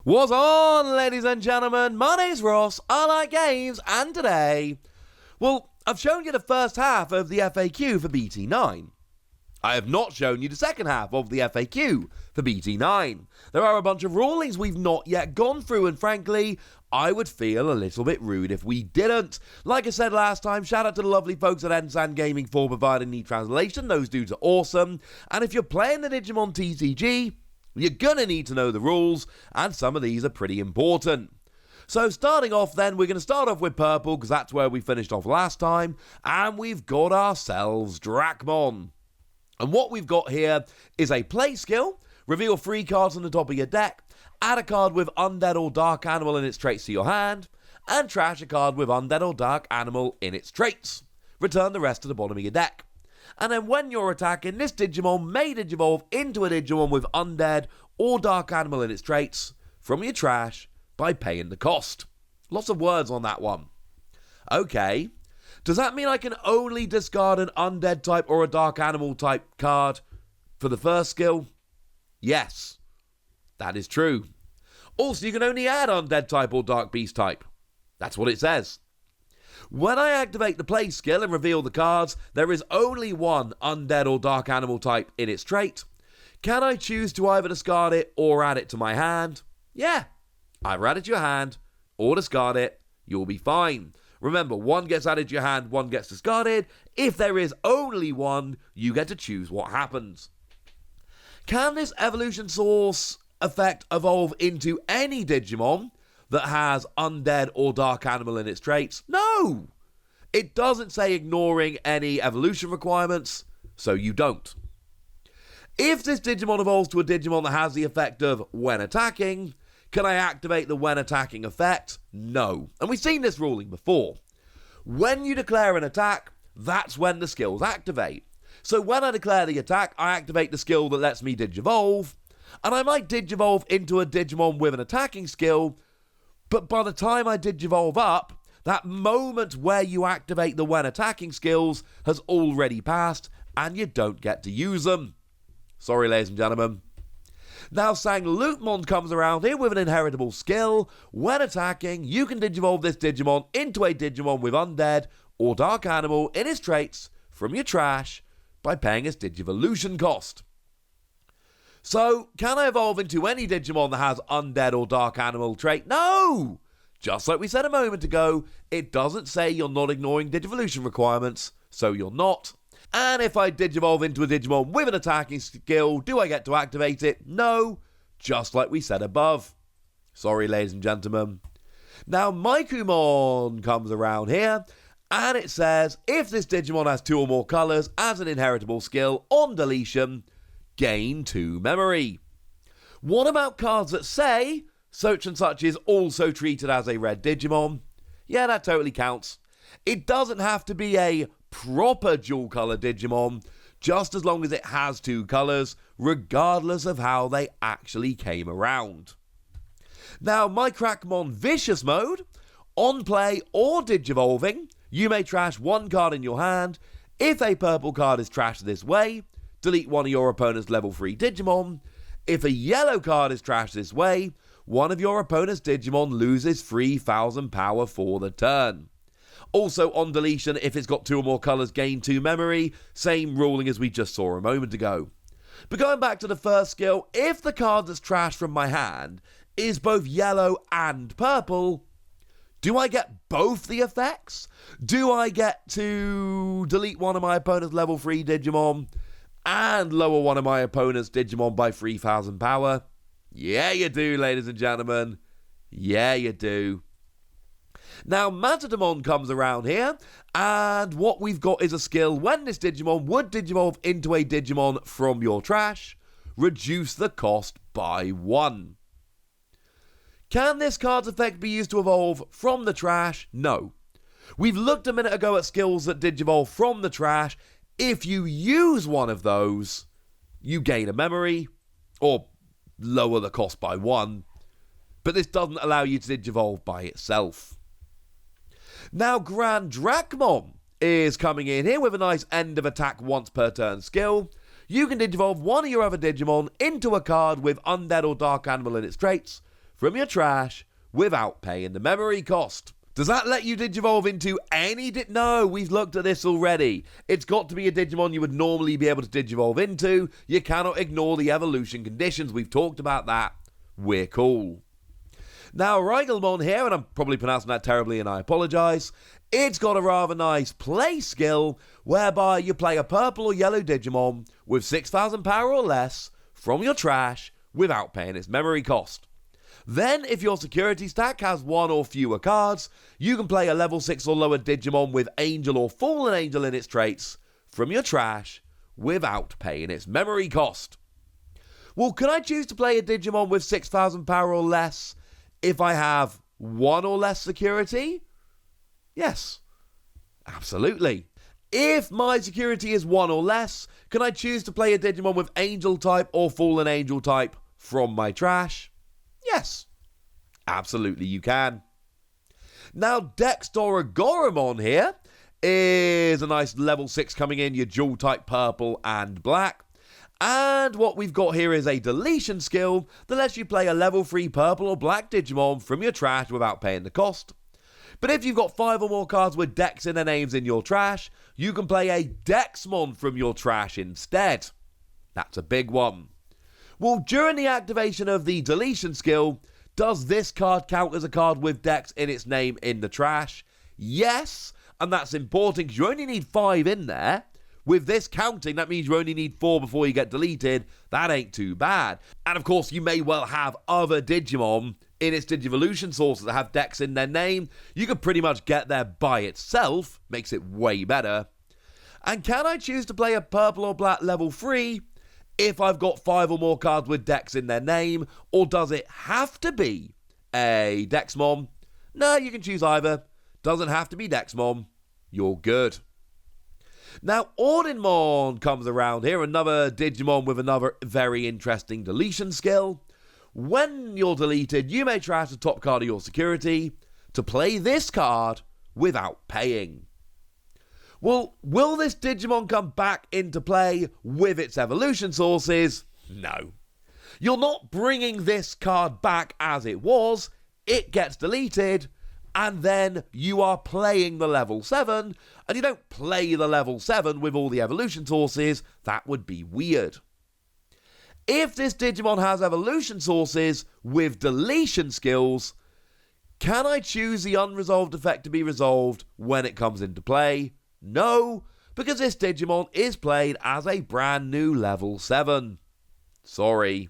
What's on, ladies and gentlemen? My name's Ross, I like games, and today, well, I've shown you the first half of the FAQ for BT9. I have not shown you the second half of the FAQ for BT9. There are a bunch of rulings we've not yet gone through, and frankly, I would feel a little bit rude if we didn't. Like I said last time, shout out to the lovely folks at Ensign Gaming for providing the translation. Those dudes are awesome. And if you're playing the Digimon TCG, you're gonna need to know the rules, and some of these are pretty important. So starting off then, we're going to start off with purple, because that's where we finished off last time, and we've got ourselves Dracmon. And what we've got here is a play skill, reveal 3 cards on the top of your deck, add a card with undead or dark animal in its traits to your hand, and trash a card with undead or dark animal in its traits. Return the rest to the bottom of your deck. And then when you're attacking, this Digimon may Digivolve into a Digimon with undead or dark animal in its traits from your trash by paying the cost. Lots of words on that one. Okay, does that mean I can only discard an undead type or a dark animal type card for the first skill? Yes, that is true. Also, you can only add undead type or dark beast type. That's what it says. When I activate the play skill and reveal the cards, there is only one undead or dark animal type in its trait. Can I choose to either discard it or add it to my hand? Yeah, either add it to your hand or discard it, you'll be fine. Remember, one gets added to your hand, one gets discarded. If there is only one, you get to choose what happens. Can this evolution source effect evolve into any Digimon that has undead or dark animal in its traits? No! It doesn't say ignoring any evolution requirements, so you don't. If this Digimon evolves to a Digimon that has the effect of when attacking, can I activate the when attacking effect? No. And we've seen this ruling before. When you declare an attack, that's when the skills activate. So when I declare the attack, I activate the skill that lets me Digivolve, and I might Digivolve into a Digimon with an attacking skill, but by the time I Digivolve up, that moment where you activate the when attacking skills has already passed, and you don't get to use them. Sorry, ladies and gentlemen. Now, Sangloopmon comes around here with an inheritable skill. When attacking, you can Digivolve this Digimon into a Digimon with undead or dark animal in its traits from your trash by paying its Digivolution cost. So, can I evolve into any Digimon that has undead or dark animal trait? No! Just like we said a moment ago, it doesn't say you're not ignoring Digivolution requirements, so you're not. And if I Digivolve into a Digimon with an attacking skill, do I get to activate it? No, just like we said above. Sorry, ladies and gentlemen. Now, Maikumon comes around here, and it says, if this Digimon has 2 or more colours as an inheritable skill, on deletion, gain 2 memory. What about cards that say, such and such is also treated as a red Digimon? Yeah, that totally counts. It doesn't have to be a proper dual colour Digimon, just as long as it has 2 colours, regardless of how they actually came around. Now, my Crackmon Vicious Mode, on play or Digivolving, you may trash 1 card in your hand. If a purple card is trashed this way, delete one of your opponent's level 3 Digimon. If a yellow card is trashed this way, one of your opponent's Digimon loses 3,000 power for the turn. Also, on deletion, if it's got 2 or more colours, gain 2 memory. Same ruling as we just saw a moment ago. But going back to the first skill, if the card that's trashed from my hand is both yellow and purple, do I get both the effects? Do I get to delete one of my opponent's level 3 Digimon and lower one of my opponent's Digimon by 3,000 power? Yeah, you do, ladies and gentlemen. Yeah, you do. Now, Matadamon comes around here, and what we've got is a skill. When this Digimon would Digivolve into a Digimon from your trash, reduce the cost by 1. Can this card's effect be used to evolve from the trash? No. We've looked a minute ago at skills that Digivolve from the trash. If you use one of those, you gain a memory, or lower the cost by 1. But this doesn't allow you to Digivolve by itself. Now, Grand Dracmon is coming in here with a nice end of attack once per turn skill. You can Digivolve one of your other Digimon into a card with undead or dark animal in its traits from your trash without paying the memory cost. Does that let you Digivolve into any No, we've looked at this already. It's got to be a Digimon you would normally be able to Digivolve into. You cannot ignore the evolution conditions. We've talked about that. We're cool. Now, Reigelmon here, and I'm probably pronouncing that terribly and I apologise, it's got a rather nice play skill whereby you play a purple or yellow Digimon with 6,000 power or less from your trash without paying its memory cost. Then, if your security stack has one or fewer cards, you can play a level 6 or lower Digimon with Angel or Fallen Angel in its traits from your trash without paying its memory cost. Well, can I choose to play a Digimon with 6,000 power or less if I have one or less security? Yes, absolutely. If my security is one or less, can I choose to play a Digimon with Angel type or Fallen Angel type from my trash? Yes, absolutely you can. Now, Dexdora Goromon here is a nice level 6 coming in, your dual type purple and black. And what we've got here is a deletion skill that lets you play a level 3 purple or black Digimon from your trash without paying the cost. But if you've got 5 or more cards with Dex in their names in your trash, you can play a Dexmon from your trash instead. That's a big one. Well, during the activation of the deletion skill, does this card count as a card with Dex in its name in the trash? Yes, and that's important because you only need 5 in there. With this counting, that means you only need 4 before you get deleted. That ain't too bad. And of course, you may well have other Digimon in its Digivolution sources that have Dex in their name. You could pretty much get there by itself. Makes it way better. And can I choose to play a purple or black level 3 if I've got 5 or more cards with Dex in their name? Or does it have to be a Dexmon? No, you can choose either. Doesn't have to be Dexmon. You're good. Now, Ordinmon comes around here, another Digimon with another very interesting deletion skill. When you're deleted, you may trash the top card of your security to play this card without paying. Well, will this Digimon come back into play with its evolution sources? No. You're not bringing this card back as it was. It gets deleted, and then you are playing the level 7, and you don't play the level 7 with all the evolution sources. That would be weird. If this Digimon has evolution sources with deletion skills, can I choose the unresolved effect to be resolved when it comes into play? No, because this Digimon is played as a brand new level 7. Sorry.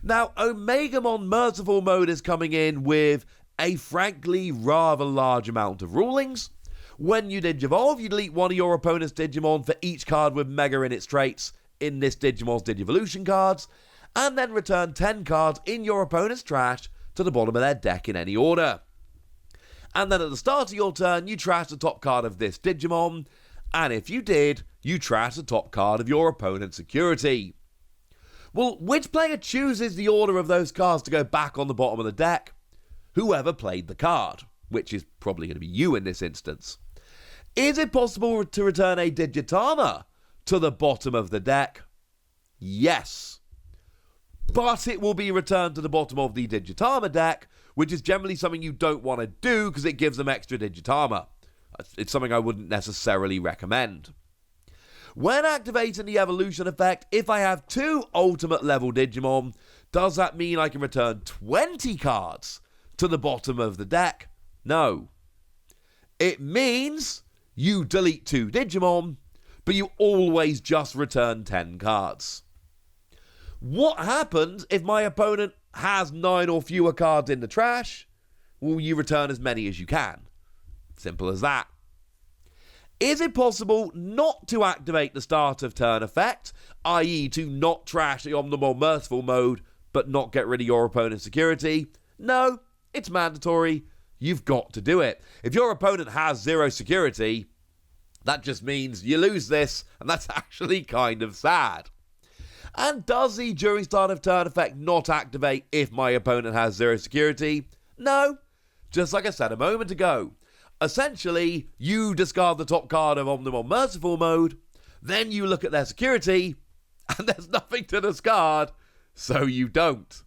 Now, Omegamon Merciful Mode is coming in with a frankly rather large amount of rulings. When you Digivolve, you delete one of your opponent's Digimon for each card with Mega in its traits in this Digimon's Digivolution cards, and then return 10 cards in your opponent's trash to the bottom of their deck in any order. And then at the start of your turn, you trash the top card of this Digimon, and if you did, you trash the top card of your opponent's security. Well, which player chooses the order of those cards to go back on the bottom of the deck? Whoever played the card, which is probably going to be you in this instance. Is it possible to return a Digitama to the bottom of the deck? Yes. But it will be returned to the bottom of the Digitama deck, which is generally something you don't want to do because it gives them extra Digitama. It's something I wouldn't necessarily recommend. When activating the evolution effect, if I have 2 ultimate level Digimon, does that mean I can return 20 cards to the bottom of the deck? No. It means you delete 2 Digimon, but you always just return 10 cards. What happens if my opponent has 9 or fewer cards in the trash? Well, you return as many as you can. Simple as that. Is it possible not to activate the start of turn effect, i.e. to not trash the Omnimon Merciful Mode, but not get rid of your opponent's security? No, it's mandatory. You've got to do it. If your opponent has 0 security, that just means you lose this, and that's actually kind of sad. And does the during start of turn effect not activate if my opponent has 0 security? No, just like I said a moment ago. Essentially, you discard the top card of Omnimon Merciful Mode, then you look at their security, and there's nothing to discard, so you don't.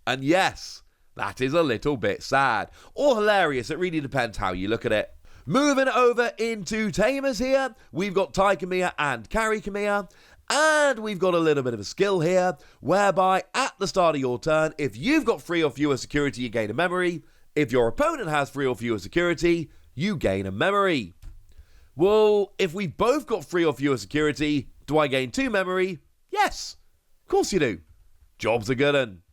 And yes, That is a little bit sad. Or hilarious, it really depends how you look at it. Moving over into Tamers here, we've got Tai Kamiya and Carry Kamiya. And we've got a little bit of a skill here, whereby at the start of your turn, if you've got 3 or fewer security, you gain a memory. If your opponent has 3 or fewer security, you gain a memory. Well, if we've both got 3 or fewer security, do I gain 2 memory? Yes, of course you do. Job's a good un.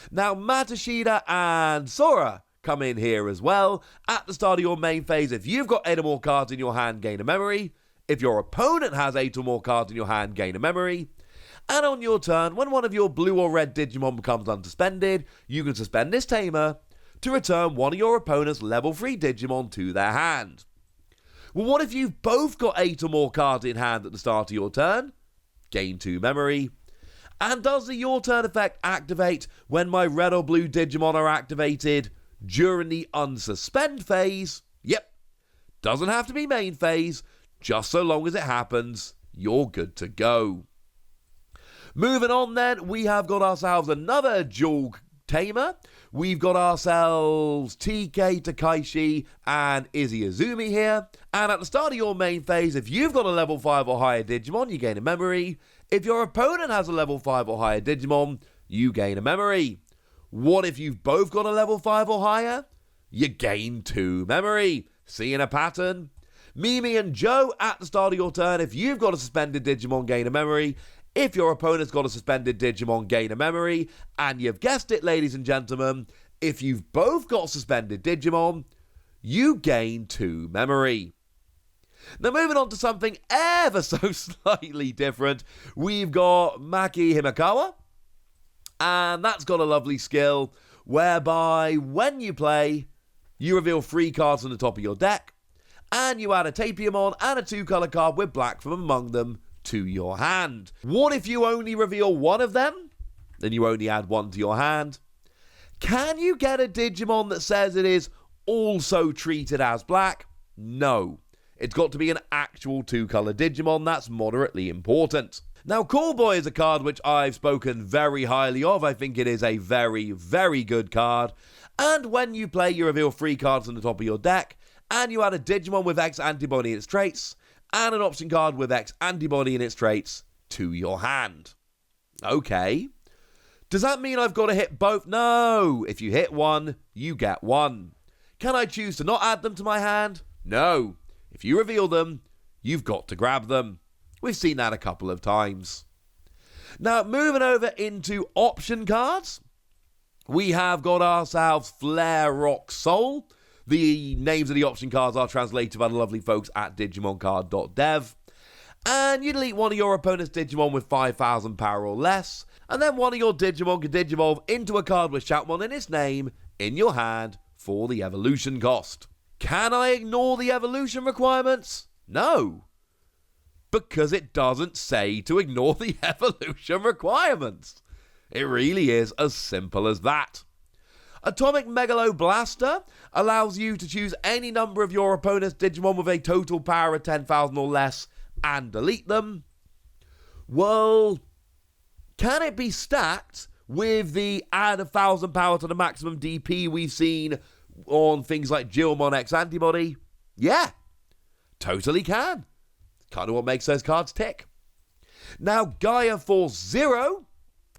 Now, Matsushita and Sora come in here as well. At the start of your main phase, if you've got 8 or more cards in your hand, gain a memory. If your opponent has 8 or more cards in your hand, gain a memory. And on your turn, when one of your blue or red Digimon becomes unsuspended, you can suspend this tamer to return one of your opponent's level 3 Digimon to their hand. Well, what if you've both got 8 or more cards in hand at the start of your turn? Gain 2 memory. And does the Your Turn effect activate when my red or blue Digimon are activated during the unsuspend phase? Yep. Doesn't have to be main phase. Just so long as it happens, you're good to go. Moving on then, we have got ourselves another dual tamer. We've got ourselves TK Takaishi and Izzy Azumi here. And at the start of your main phase, if you've got a level 5 or higher Digimon, you gain a memory. If your opponent has a level 5 or higher Digimon, you gain a memory. What if you've both got a level 5 or higher? You gain 2 memory. Seeing a pattern? Mimi and Joe, at the start of your turn, if you've got a suspended Digimon, gain a memory. If your opponent's got a suspended Digimon, gain a memory. And you've guessed it, ladies and gentlemen, if you've both got suspended Digimon, you gain 2 memory. Now, moving on to something ever so slightly different, we've got Maki Himekawa. And that's got a lovely skill whereby when you play, you reveal 3 cards on the top of your deck. And you add a Tapiamon and a 2-color card with black from among them to your hand. What if you only reveal one of them? Then you only add 1 to your hand. Can you get a Digimon that says it is also treated as black? No. It's got to be an actual 2-color Digimon. That's moderately important. Now, Callboy is a card which I've spoken very highly of. I think it is a very, very good card. And when you play, you reveal 3 cards on the top of your deck. And you add a Digimon with X antibody in its traits, and an option card with X antibody in its traits to your hand. Okay. Does that mean I've got to hit both? No. If you hit one, you get one. Can I choose to not add them to my hand? No. If you reveal them, you've got to grab them. We've seen that a couple of times. Now, moving over into option cards, we have got ourselves Flare Rock Soul. The names of the option cards are translated by the lovely folks at digimoncard.dev. And you delete one of your opponent's Digimon with 5,000 power or less. And then one of your Digimon can Digivolve into a card with Shoutmon in its name in your hand for the evolution cost. Can I ignore the evolution requirements? No. Because it doesn't say to ignore the evolution requirements. It really is as simple as that. Atomic Megalo Blaster allows you to choose any number of your opponent's Digimon with a total power of 10,000 or less and delete them. Well, can it be stacked with the add 1,000 power to the maximum DP we've seen on things like Gilmon X Antibody? Yeah, totally can. Kind of what makes those cards tick. Now, Gaia Force Zero.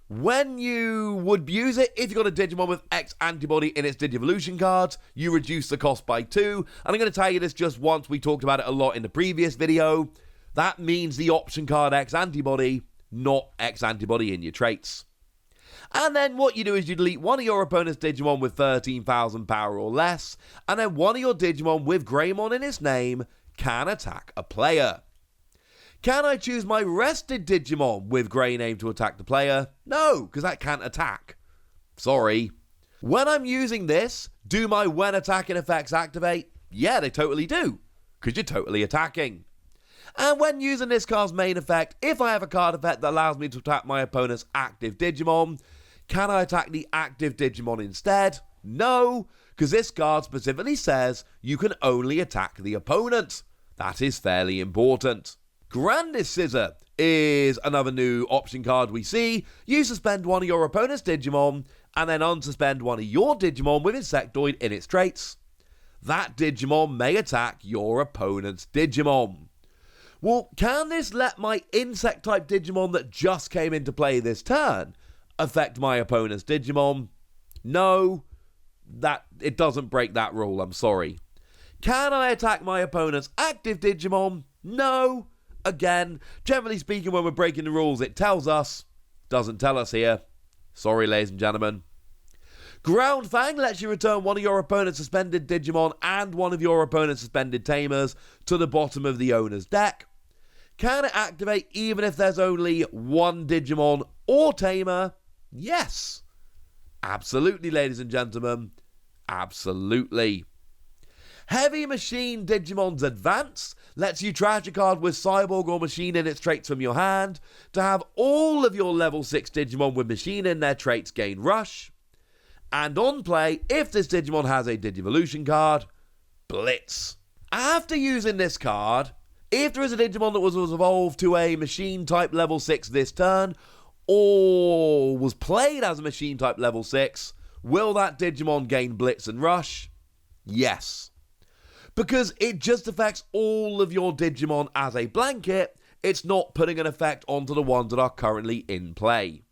When you would use it, if you've got a Digimon with X antibody in its Digivolution cards, you reduce the cost by 2. And I'm going to tell you this just once. We talked about it a lot in the previous video. That means the option card X antibody, not X antibody in your traits. And then what you do is you delete one of your opponent's Digimon with 13,000 power or less. And then one of your Digimon with Greymon in its name can attack a player. Can I choose my rested Digimon with Grey name to attack the player? No, because that can't attack. Sorry. When I'm using this, do my when attacking effects activate? Yeah, they totally do, because you're totally attacking. And when using this card's main effect, if I have a card effect that allows me to attack my opponent's active Digimon, can I attack the active Digimon instead? No, because this card specifically says you can only attack the opponent. That is fairly important. Grandis Scissor is another new option card we see. You suspend one of your opponent's Digimon and then unsuspend one of your Digimon with Insectoid in its traits. That Digimon may attack your opponent's Digimon. Well, can this let my Insect-type Digimon that just came into play this turn affect my opponent's Digimon? No, it doesn't break that rule, I'm sorry. Can I attack my opponent's active Digimon? No. Again, generally speaking, when we're breaking the rules, it tells us. Doesn't tell us here. Sorry, ladies and gentlemen. Ground Fang lets you return one of your opponent's suspended Digimon and one of your opponent's suspended Tamers to the bottom of the owner's deck. Can it activate even if there's only one Digimon or Tamer? Yes. Absolutely, ladies and gentlemen. Absolutely. Heavy Machine Digimon's Advance lets you trash a card with Cyborg or Machine in its traits from your hand to have all of your level 6 Digimon with Machine in their traits gain Rush. And on play, if this Digimon has a Digivolution card, Blitz. After using this card, if there is a Digimon that was evolved to a Machine type level 6 this turn, or was played as a Machine type level 6, will that Digimon gain Blitz and Rush? Yes. Because it just affects all of your Digimon as a blanket, it's not putting an effect onto the ones that are currently in play.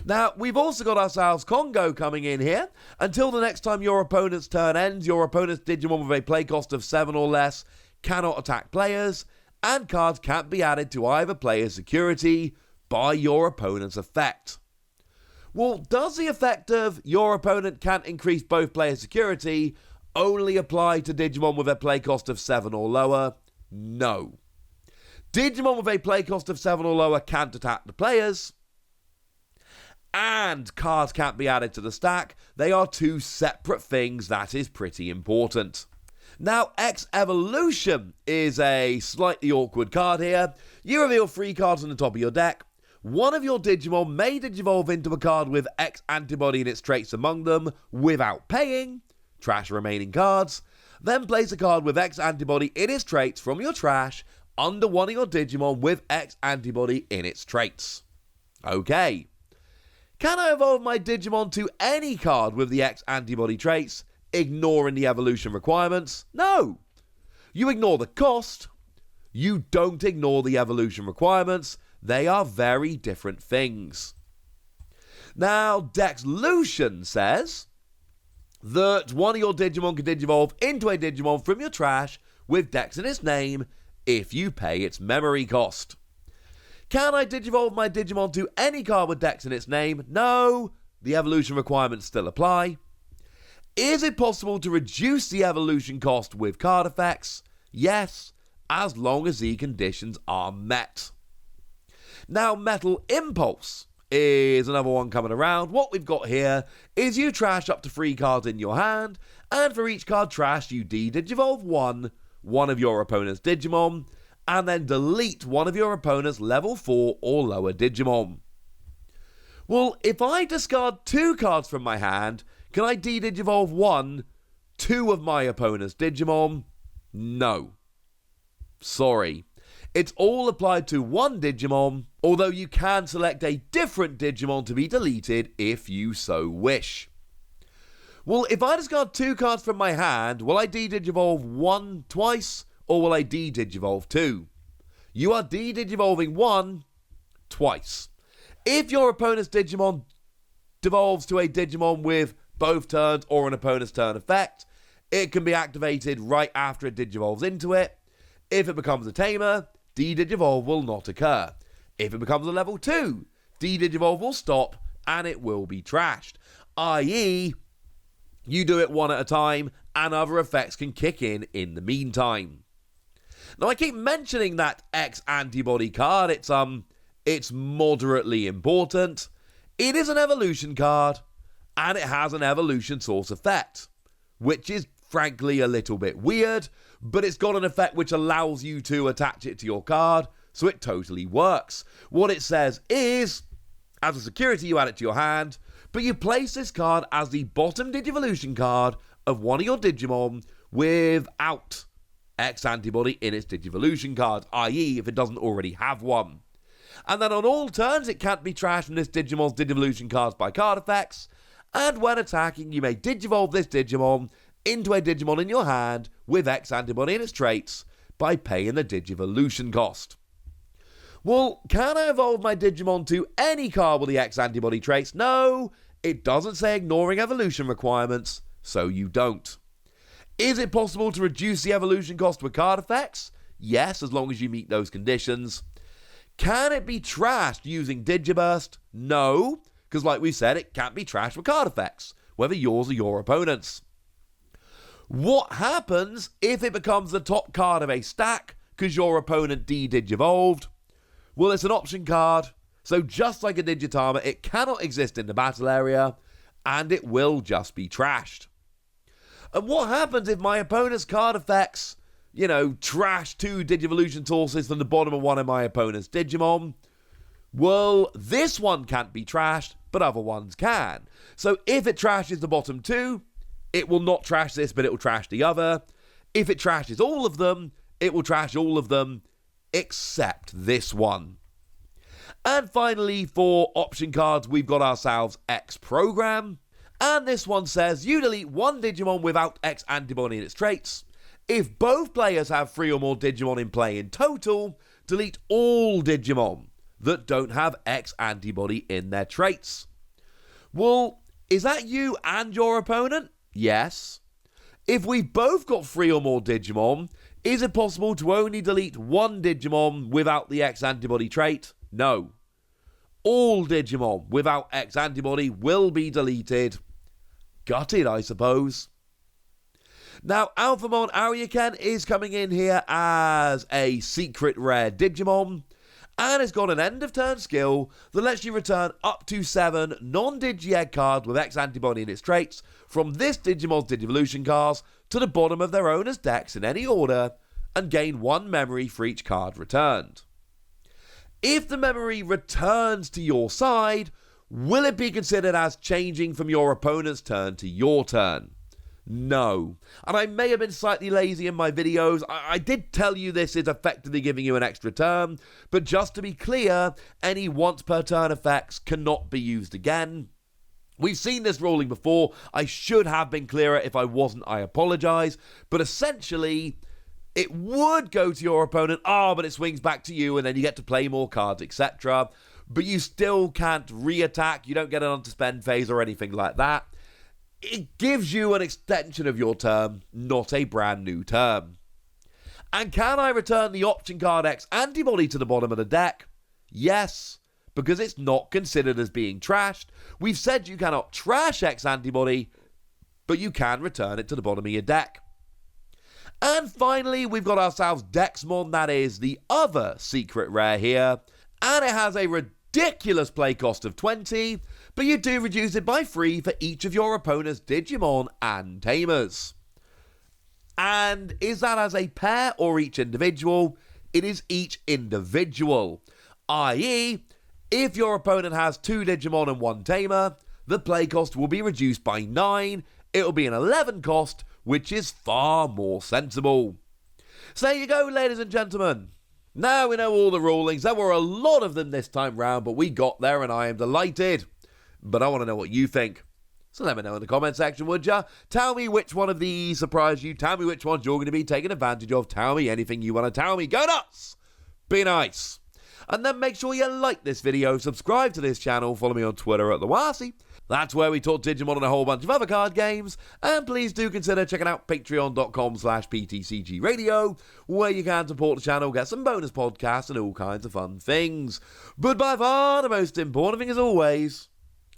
Now, we've also got ourselves Congo coming in here. Until the next time your opponent's turn ends, your opponent's Digimon with a play cost of 7 or less cannot attack players, and cards can't be added to either player's security by your opponent's effect. Well, does the effect of your opponent can't increase both players' security only apply to Digimon with a play cost of 7 or lower? No. Digimon with a play cost of 7 or lower can't attack the players, and cards can't be added to the stack. They are two separate things. That is pretty important. Now, X Evolution is a slightly awkward card here. You reveal 3 cards on the top of your deck. One of your Digimon may Digivolve into a card with X antibody and its traits among them without paying. Trash remaining cards. Then place a card with X antibody in its traits from your trash under one of your Digimon with X antibody in its traits. Okay. Can I evolve my Digimon to any card with the X antibody traits, ignoring the evolution requirements? No. You ignore the cost. You don't ignore the evolution requirements. They are very different things. Now, Dexlution says that one of your Digimon can Digivolve into a Digimon from your trash with Dex in its name if you pay its memory cost. Can I Digivolve my Digimon to any card with Dex in its name? No. The evolution requirements still apply. Is it possible to reduce the evolution cost with card effects? Yes, as long as the conditions are met. Now, Metal Impulse is another one coming around. What we've got here is you trash up to 3 cards in your hand, and for each card trashed, you de-Digivolve one of your opponent's Digimon, and then delete one of your opponent's level 4 or lower Digimon. Well, if I discard 2 cards from my hand, can I de-Digivolve 2 of my opponent's Digimon? No. Sorry. It's all applied to one Digimon, although you can select a different Digimon to be deleted if you so wish. Well, if I discard 2 cards from my hand, will I de-Digivolve 1 twice, or will I de-Digivolve 2? You are de-Digivolving 1 twice. If your opponent's Digimon devolves to a Digimon with both turns or an opponent's turn effect, it can be activated right after it Digivolves into it. If it becomes a Tamer, de-Digivolve will not occur. If it becomes a level 2, de-Digivolve will stop and it will be trashed. I.e., you do it one at a time and other effects can kick in the meantime. Now, I keep mentioning that X antibody card. It's moderately important. It is an evolution card, and it has an evolution source effect, which is frankly a little bit weird, but it's got an effect which allows you to attach it to your card, so it totally works. What it says is, as a security, you add it to your hand, but you place this card as the bottom Digivolution card of one of your Digimon without X antibody in its Digivolution card, i.e. if it doesn't already have one. And then on all turns, it can't be trashed from this Digimon's Digivolution cards by card effects, and when attacking, you may Digivolve this Digimon into a Digimon in your hand with X antibody in its traits by paying the Digivolution cost. Well, can I evolve my Digimon to any card with the X antibody traits? No, it doesn't say ignoring evolution requirements, so you don't. Is it possible to reduce the evolution cost with card effects? Yes, as long as you meet those conditions. Can it be trashed using Digiburst? No, because like we said, it can't be trashed with card effects, whether yours or your opponent's. What happens if it becomes the top card of a stack because your opponent de-Digivolved? Well, it's an option card, so just like a Digitama, it cannot exist in the battle area, and it will just be trashed. And what happens if my opponent's card effects, trash 2 Digivolution sources from the bottom of one of my opponent's Digimon? Well, this one can't be trashed, but other ones can. So if it trashes the bottom 2, it will not trash this, but it will trash the other. If it trashes all of them, it will trash all of them, except this one. And finally, for option cards, we've got ourselves X Program. And this one says, you delete one Digimon without X antibody in its traits. If both players have 3 or more Digimon in play in total, delete all Digimon that don't have X antibody in their traits. Well, is that you and your opponent? Yes. If we've both got 3 or more Digimon, is it possible to only delete one Digimon without the X antibody trait? No. All Digimon without X antibody will be deleted. Gutted, I suppose. Now, Alphamon Aryuken is coming in here as a secret rare Digimon, and it's got an end of turn skill that lets you return up to 7 non-Digi-Egg cards with X antibody in its traits from this Digimon's Digivolution cards to the bottom of their owner's decks in any order, and gain 1 memory for each card returned. If the memory returns to your side, will it be considered as changing from your opponent's turn to your turn? No. And I may have been slightly lazy in my videos. I did tell you this is effectively giving you an extra turn, but just to be clear, any once per turn effects cannot be used again. We've seen this ruling before. I should have been clearer. If I wasn't, I apologise. But essentially, it would go to your opponent, but it swings back to you, and then you get to play more cards, etc. But you still can't re-attack. You don't get an on-to-spend phase or anything like that. It gives you an extension of your turn, not a brand new turn. And can I return the option card X antibody to the bottom of the deck? Yes, because it's not considered as being trashed. We've said you cannot trash X antibody, but you can return it to the bottom of your deck. And finally, we've got ourselves Dexmon, that is the other secret rare here, and it has a ridiculous play cost of 20, but you do reduce it by 3 for each of your opponent's Digimon and Tamers. And is that as a pair or each individual? It is each individual, i.e., if your opponent has 2 Digimon and 1 Tamer, the play cost will be reduced by 9, it'll be an 11 cost, which is far more sensible. So there you go, ladies and gentlemen. Now we know all the rulings. There were a lot of them this time round, but we got there and I am delighted. But I want to know what you think. So let me know in the comment section, would ya? Tell me which one of these surprised you. Tell me which ones you're going to be taking advantage of. Tell me anything you want to tell me. Go nuts! Be nice. And then make sure you like this video, subscribe to this channel, follow me on Twitter at the Wossy. That's where we talk Digimon and a whole bunch of other card games. And please do consider checking out patreon.com/PTCG Radio, where you can support the channel, get some bonus podcasts and all kinds of fun things. But by far the most important thing, as always,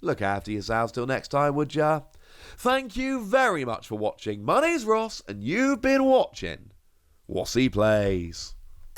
look after yourselves till next time, would ya? Thank you very much for watching. My name's Ross, and you've been watching Wossy Plays.